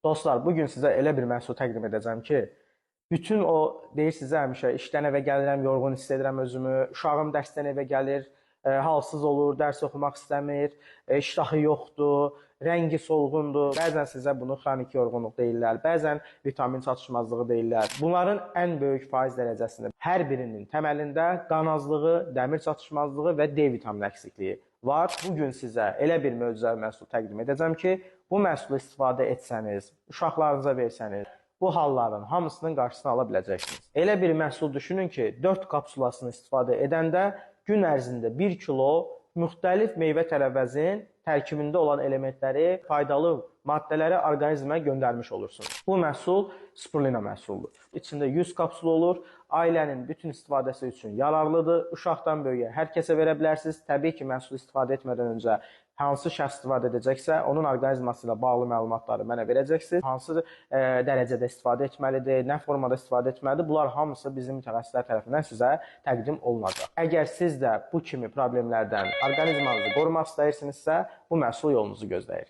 Dostlar, bugün sizə elə bir məhsul təqdim edəcəm ki, bütün o deyirsiniz həmişə işdən evə gəlirəm, yorğun hiss edirəm özümü, uşağım dərsdən evə gəlir, halsız olur, dərs oxumaq istəmir, iştahı yoxdur, rəngi solğundur. Bəzən sizə bunu xronik yorğunluq deyirlər, bəzən vitamin çatışmazlığı deyirlər. Bunların ən böyük faiz dərəcəsində hər birinin təməlində qan azlığı, dəmir çatışmazlığı və D vitamini əksikliyi var. Bugün sizə elə bir möcüzəvi məhsul təqdim edəcəm ki, bu məhsulu istifadə etsəniz, uşaqlarınıza versəniz, bu halların hamısının qarşısını ala biləcəksiniz. Elə bir məhsul düşünün ki, 4 kapsulasını istifadə edəndə gün ərzində 1 kilo müxtəlif meyvə tərəvəzin tərkibində olan elementləri, faydalı maddələri orqanizmə göndərmiş olursunuz. Bu məhsul spirulina məhsuludur. İçində 100 kapsul olur. Ailənin bütün istifadəsi üçün yararlıdır. Uşaqdan böyüyə hər kəsə verə bilərsiniz. Təbii ki, məhsul istifadə etmədən öncə hansı şəxs istifadə edəcəksə, onun orqanizması ilə bağlı məlumatları mənə verəcəksiniz. Hansı dərəcədə istifadə etməlidir, nə formada istifadə etməlidir, bunlar hamısı bizim mütəxəssislər tərəfindən sizə təqdim olunacaq. Əgər siz də bu kimi problemlərdən orqanizmanızı qorumaq istəyirsinizsə, bu məhsul yolunuzu gözləyir.